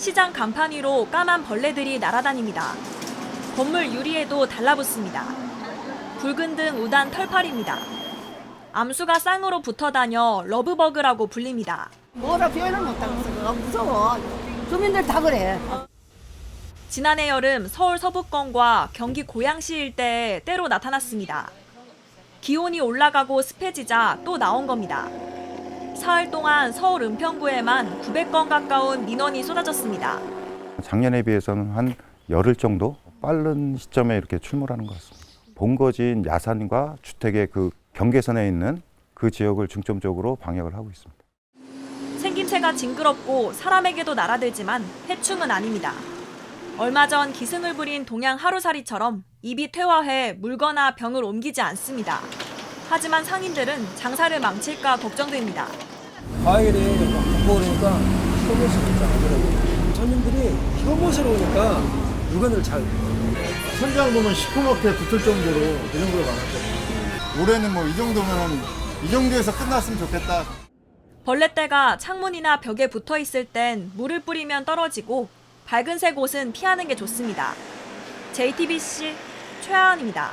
시장 간판 위로 까만 벌레들이 날아다닙니다. 건물 유리에도 달라붙습니다. 붉은 등 우단 털파리입니다. 암수가 쌍으로 붙어 다녀 러브버그라고 불립니다. 뭐라 표현을 못하겠어. 그거 무서워. 주민들 다 그래. 지난해 여름 서울 서부권과 경기 고양시 일대에 때로 나타났습니다. 기온이 올라가고 습해지자 또 나온 겁니다. 사흘 동안 서울 은평구에만 900건 가까운 민원이 쏟아졌습니다. 작년에 비해서는 한 열흘 정도 빠른 시점에 이렇게 출몰하는 것 같습니다. 본거지인 야산과 주택의 그 경계선에 있는 그 지역을 중점적으로 방역을 하고 있습니다. 생김새가 징그럽고 사람에게도 날아들지만 해충은 아닙니다. 얼마 전 기승을 부린 동양 하루살이처럼 입이 퇴화해 물거나 병을 옮기지 않습니다. 하지만 상인들은 장사를 망칠까 걱정됩니다. 과일이 막 붓고 그러니까 혐오스럽지 않더라고요. 손님들이 혐오스러우니까 물건을 잘. 천장 보면 시커멓게 붙을 정도로 그 정도로 많았거든요. 올해는 뭐 이 정도면 이 정도에서 끝났으면 좋겠다. 벌레떼가 창문이나 벽에 붙어 있을 땐 물을 뿌리면 떨어지고 밝은색 옷은 피하는 게 좋습니다. JTBC 최하은입니다.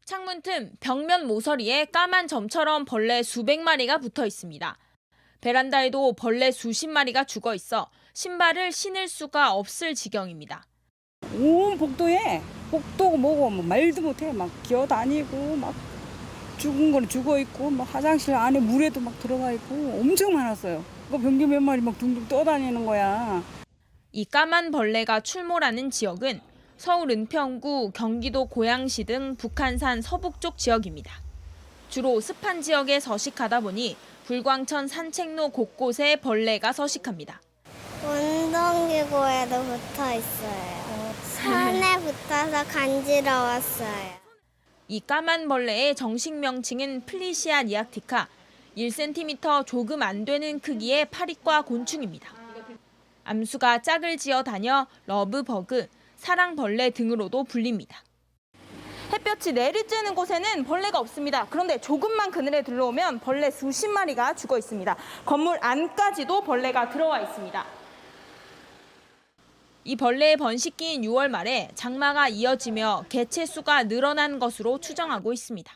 창문 틈 벽면 모서리에 까만 점처럼 벌레 수백 마리가 붙어 있습니다. 베란다에도 벌레 수십 마리가 죽어 있어 신발을 신을 수가 없을 지경입니다. 온 복도에 복도고 뭐고 뭐 말도 못해. 막 기어다니고 막 죽은 거는 죽어 있고 막 화장실 안에 물에도 막 들어가 있고 엄청 많았어요. 그 변기 몇 마리 막 둥둥 떠다니는 거야. 이 까만 벌레가 출몰하는 지역은 서울 은평구, 경기도 고양시 등 북한산 서북쪽 지역입니다. 주로 습한 지역에 서식하다 보니 불광천 산책로 곳곳에 벌레가 서식합니다. 운동기구에도 붙어 있어요. 산에 붙어서 간지러웠어요. 이 까만 벌레의 정식 명칭은 플리시아 니악티카, 1cm 조금 안 되는 크기의 파리과 곤충입니다. 암수가 짝을 지어 다녀 러브버그, 사랑벌레 등으로도 불립니다. 햇볕이 내리쬐는 곳에는 벌레가 없습니다. 그런데 조금만 그늘에 들러오면 벌레 수십 마리가 죽어 있습니다. 건물 안까지도 벌레가 들어와 있습니다. 이 벌레의 번식기인 6월 말에 장마가 이어지며 개체 수가 늘어난 것으로 추정하고 있습니다.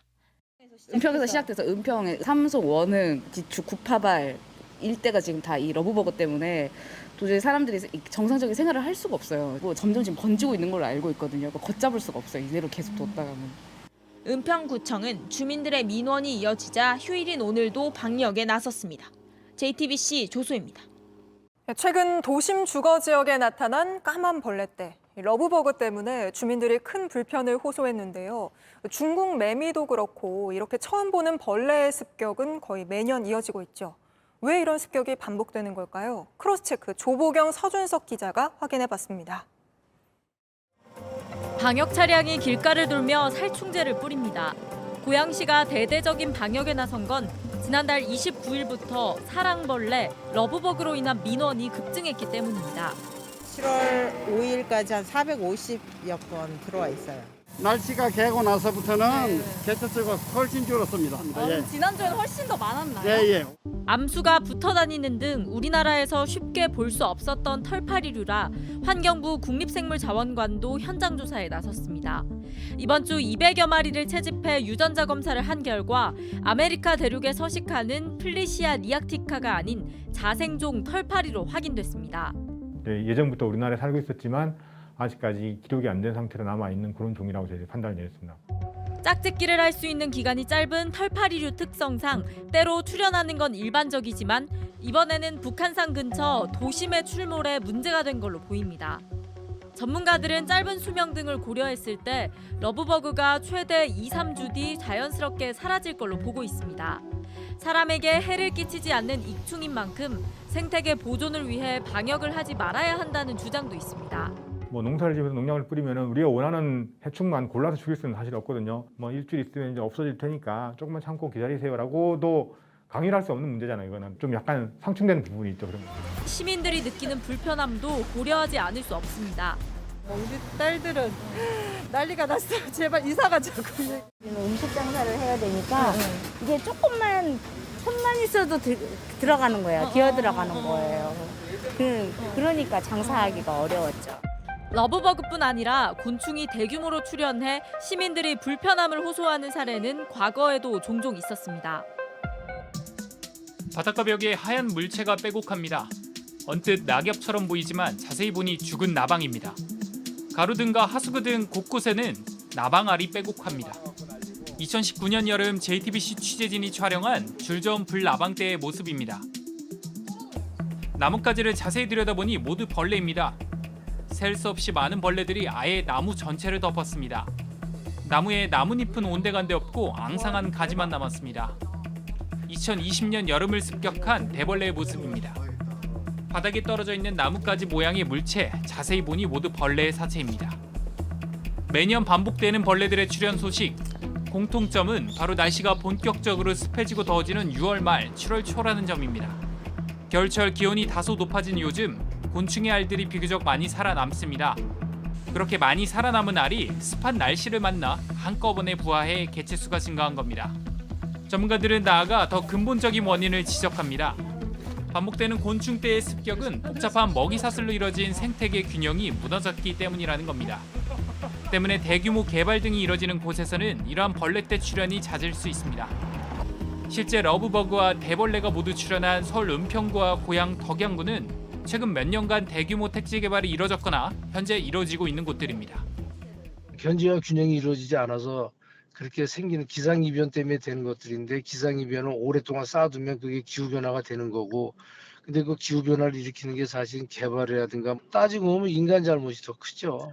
은평에서 시작돼서 은평의 삼속, 원흥, 기축, 구파발 일대가 지금 다 이 러브버거 때문에 도저히 사람들이 정상적인 생활을 할 수가 없어요. 점점 지금 번지고 있는 걸로 알고 있거든요. 걷잡을 수가 없어요. 이대로 계속 뒀다가는. 은평구청은 주민들의 민원이 이어지자 휴일인 오늘도 방역에 나섰습니다. JTBC 조소입니다. 최근 도심 주거 지역에 나타난 까만 벌레떼. 러브버그 때문에 주민들이 큰 불편을 호소했는데요. 중국 매미도 그렇고 이렇게 처음 보는 벌레의 습격은 거의 매년 이어지고 있죠. 왜 이런 습격이 반복되는 걸까요? 크로스체크 조보경 서준석 기자가 확인해봤습니다. 방역 차량이 길가를 돌며 살충제를 뿌립니다. 고양시가 대대적인 방역에 나선 건 지난달 29일부터 사랑벌레, 러브버그로 인한 민원이 급증했기 때문입니다. 7월 5일까지 한 450여 건 들어와 있어요. 날씨가 개고 나서부터는 개체 수가 훨씬 줄었습니다. 예. 지난주에는 훨씬 더 많았나요? 예. 암수가 붙어 다니는 등 우리나라에서 쉽게 볼 수 없었던 털파리류라 환경부 국립생물자원관도 현장 조사에 나섰습니다. 이번 주 200여 마리를 채집해 유전자 검사를 한 결과 아메리카 대륙에 서식하는 플리시아 니악티카가 아닌 자생종 털파리로 확인됐습니다. 예전부터 우리나라에 살고 있었지만 아직까지 기록이 안 된 상태로 남아있는 그런 종이라고 저희들이 판단을 내렸습니다. 짝짓기를 할 수 있는 기간이 짧은 털파리류 특성상 때로 출현하는 건 일반적이지만 이번에는 북한산 근처 도심의 출몰에 문제가 된 걸로 보입니다. 전문가들은 짧은 수명 등을 고려했을 때 러브버그가 최대 2, 3주 뒤 자연스럽게 사라질 걸로 보고 있습니다. 사람에게 해를 끼치지 않는 익충인 만큼 생태계 보존을 위해 방역을 하지 말아야 한다는 주장도 있습니다. 농사를 지면서 농약을 뿌리면 우리가 원하는 해충만 골라서 죽일 수는 사실 없거든요. 일주일 있으면 이제 없어질 테니까 조금만 참고 기다리세요라고도 강요를 할 수 없는 문제잖아요. 이거는 좀 약간 상충되는 부분이 있죠. 그런 거. 시민들이 느끼는 불편함도 고려하지 않을 수 없습니다. 우리 딸들은 난리가 났어요. 제발 이사 가자고. 음식 장사를 해야 되니까 이게 조금만 손만 있어도 들어가는 거예요. 기어 들어가는 거예요. 그러니까 장사하기가 어려웠죠. 러브버그뿐 아니라 곤충이 대규모로 출현해 시민들이 불편함을 호소하는 사례는 과거에도 종종 있었습니다. 바닷가 벽에 하얀 물체가 빼곡합니다. 언뜻 낙엽처럼 보이지만 자세히 보니 죽은 나방입니다. 가로등과 하수구 등 곳곳에는 나방알이 빼곡합니다. 2019년 여름 JTBC 취재진이 촬영한 줄저은 불나방떼의 모습입니다. 나뭇가지를 자세히 들여다보니 모두 벌레입니다. 셀 수 없이 많은 벌레들이 아예 나무 전체를 덮었습니다. 나무에 나뭇잎은 온데간데 없고 앙상한 가지만 남았습니다. 2020년 여름을 습격한 대벌레의 모습입니다. 바닥에 떨어져 있는 나뭇가지 모양의 물체, 자세히 보니 모두 벌레의 사체입니다. 매년 반복되는 벌레들의 출현 소식, 공통점은 바로 날씨가 본격적으로 습해지고 더워지는 6월 말, 7월 초라는 점입니다. 겨울철 기온이 다소 높아진 요즘, 곤충의 알들이 비교적 많이 살아남습니다. 그렇게 많이 살아남은 알이 습한 날씨를 만나 한꺼번에 부화해 개체수가 증가한 겁니다. 전문가들은 나아가 더 근본적인 원인을 지적합니다. 반복되는 곤충떼의 습격은 복잡한 먹이 사슬로 이뤄진 생태계 균형이 무너졌기 때문이라는 겁니다. 때문에 대규모 개발 등이 이뤄지는 곳에서는 이러한 벌레떼 출현이 잦을 수 있습니다. 실제 러브버그와 대벌레가 모두 출현한 서울 은평구와 고양 덕양구는 최근 몇 년간 대규모 택지 개발이 이뤄졌거나 현재 이뤄지고 있는 곳들입니다. 견제와 균형이 이루어지지 않아서 그렇게 생기는 기상이변 때문에 되는 것들인데, 기상이변을 오랫동안 쌓아두면 그게 기후변화가 되는 거고, 근데 그 기후변화를 일으키는 게 사실 개발이라든가 따지고 보면 인간 잘못이 더 크죠.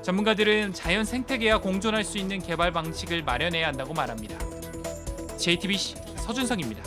전문가들은 자연 생태계와 공존할 수 있는 개발 방식을 마련해야 한다고 말합니다. JTBC 서준성입니다.